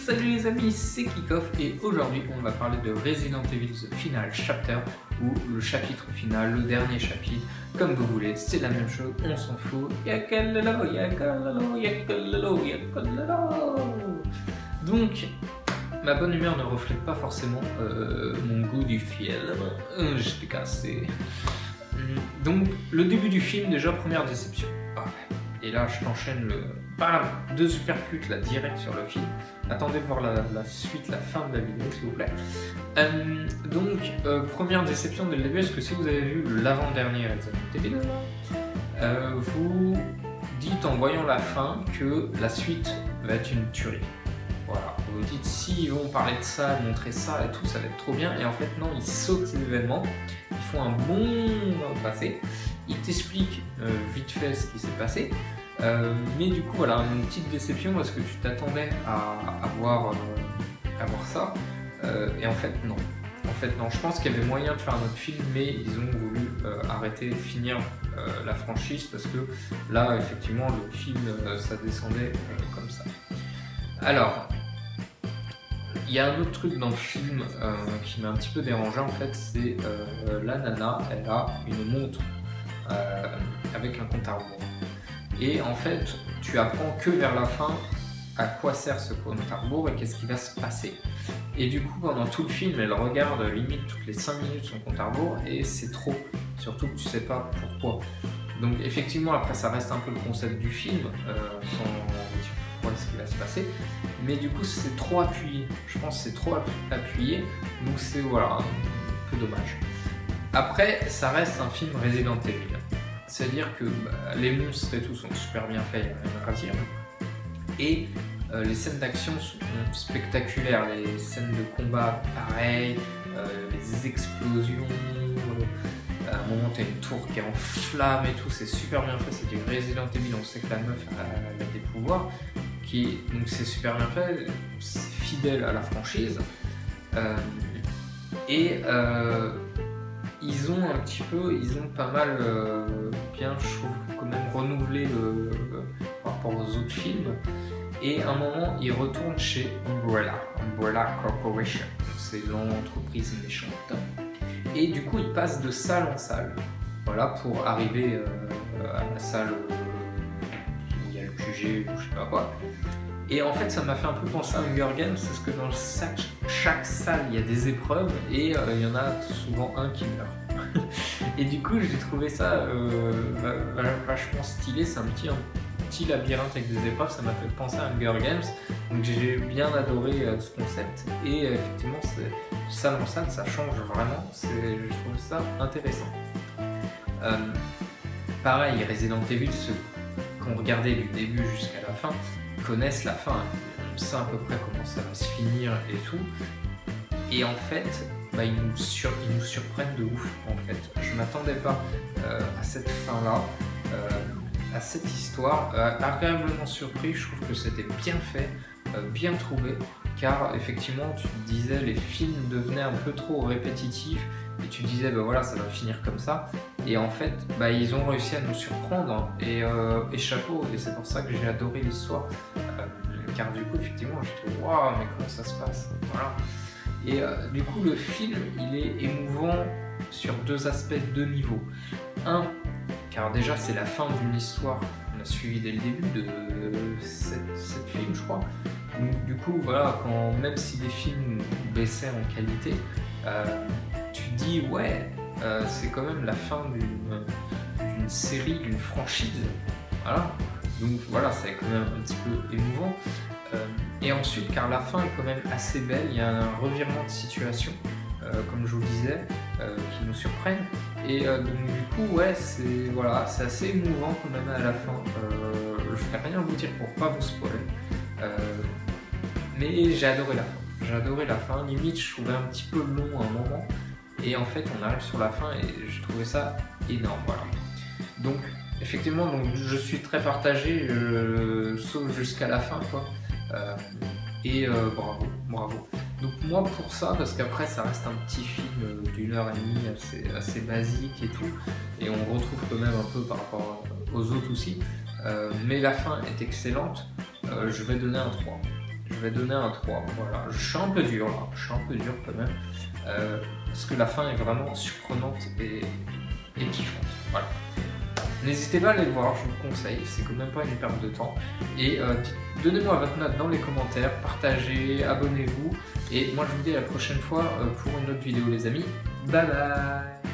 Salut les amis, c'est Kickoff et aujourd'hui on va parler de Resident Evil The Final Chapter ou le chapitre final, le dernier chapitre, comme vous voulez, c'est la même chose, on s'en fout. Donc, ma bonne humeur ne reflète pas forcément mon goût du film, j'étais cassé. Donc, le début du film, déjà, première déception. Et là, je t'enchaîne le... Bam, deux supercuts là, direct sur le film. Attendez de voir la suite, la fin de la vidéo, s'il vous plaît. Première déception dès le début, est-ce que si vous avez vu l'avant-dernier Resident Evil, vous dites en voyant la fin que la suite va être une tuerie. Voilà, vous vous dites s'ils vont parler de ça, montrer ça et tout, ça va être trop bien. Et en fait, non, ils sautent l'événement, ils font un bond dans le passé, ils t'expliquent vite fait ce qui s'est passé. Mais du coup, voilà, une petite déception parce que tu t'attendais à voir ça. Et en fait, non. Je pense qu'il y avait moyen de faire un autre film, mais ils ont voulu arrêter de finir la franchise parce que là, effectivement, le film, ça descendait comme ça. Alors, il y a un autre truc dans le film qui m'a un petit peu dérangé, en fait, c'est la nana, elle a une montre avec un compte à rebours. Et en fait, tu apprends que vers la fin à quoi sert ce compte à rebours et qu'est-ce qui va se passer. Et du coup, pendant tout le film, elle regarde limite toutes les 5 minutes son compte à rebours et c'est trop. Surtout que tu sais pas pourquoi. Donc effectivement, après ça reste un peu le concept du film, sans dire pourquoi ce qui va se passer. Mais du coup, c'est trop appuyé. Je pense que c'est trop appuyé. Donc c'est voilà, un peu dommage. Après, ça reste un film Resident Evil. C'est-à-dire que les monstres et tout sont super bien faits, il n'y a rien à dire. Et les scènes d'action sont spectaculaires, les scènes de combat pareil, les explosions. À un moment, tu as une tour qui est en flammes et tout, c'est super bien fait. C'est du Resident Evil, on sait que la meuf a des pouvoirs. Donc c'est super bien fait, c'est fidèle à la franchise. Ils ont pas mal bien, je trouve, quand même renouvelé par rapport aux autres films. Et à un moment, ils retournent chez Umbrella Corporation, c'est l'entreprise méchante. Et du coup, ils passent de salle en salle, voilà, pour arriver à la salle où il y a le QG ou je sais pas quoi. Et en fait, ça m'a fait un peu penser à Hunger Games, parce que dans chaque salle, il y a des épreuves et il y en a souvent un qui meurt. Et du coup, j'ai trouvé ça vachement stylé. C'est un petit labyrinthe avec des épreuves, ça m'a fait penser à Hunger Games. Donc j'ai bien adoré ce concept. Et effectivement, salle en salle, ça change vraiment. Je trouve ça intéressant. Pareil, Resident Evil, ceux qui ont regardé du début jusqu'à la fin, connaissent la fin, on sait à peu près comment ça va se finir et tout. Et en fait, ils nous surprennent de ouf. En fait, je m'attendais pas à cette fin-là, à cette histoire. Agréablement surpris, je trouve que c'était bien fait, bien trouvé, car effectivement, tu te disais les films devenaient un peu trop répétitifs et tu disais voilà, ça va finir comme ça. Et en fait, ils ont réussi à nous surprendre et chapeau. Et c'est pour ça que j'ai adoré l'histoire. Car du coup, effectivement, je trouve waouh, mais comment ça se passe, voilà. Et du coup, le film, il est émouvant sur deux aspects, deux niveaux. Un, car déjà, c'est la fin d'une histoire qu'on a suivie dès le début de 7 films, je crois. Donc, du coup, voilà, même si les films baissaient en qualité, tu te dis ouais. C'est quand même la fin d'une série, d'une franchise. Voilà. Donc voilà, c'est quand même un petit peu émouvant. Et ensuite, car la fin est quand même assez belle, il y a un revirement de situation, comme je vous disais, qui nous surprennent. Et donc du coup, ouais, c'est assez émouvant quand même à la fin. Je ne vais rien vous dire pour pas vous spoiler. Mais j'ai adoré la fin. J'ai adoré la fin. Limite, je trouvais un petit peu long à un moment. Et en fait, on arrive sur la fin et j'ai trouvé ça énorme, voilà. Donc, effectivement, je suis très partagé, sauf jusqu'à la fin, quoi. Bravo. Donc moi, pour ça, parce qu'après, ça reste un petit film d'1h30, assez basique et tout, et on retrouve quand même un peu par rapport aux autres aussi. Mais la fin est excellente, je vais donner un 3. Je vais donner un 3. Voilà. Je suis un peu dur là, je suis un peu dur quand même. Parce que la fin est vraiment surprenante et kiffante. Voilà. N'hésitez pas à aller le voir, je vous le conseille, c'est quand même pas une perte de temps. Et donnez-moi votre note dans les commentaires, partagez, abonnez-vous. Et moi je vous dis à la prochaine fois pour une autre vidéo les amis. Bye bye.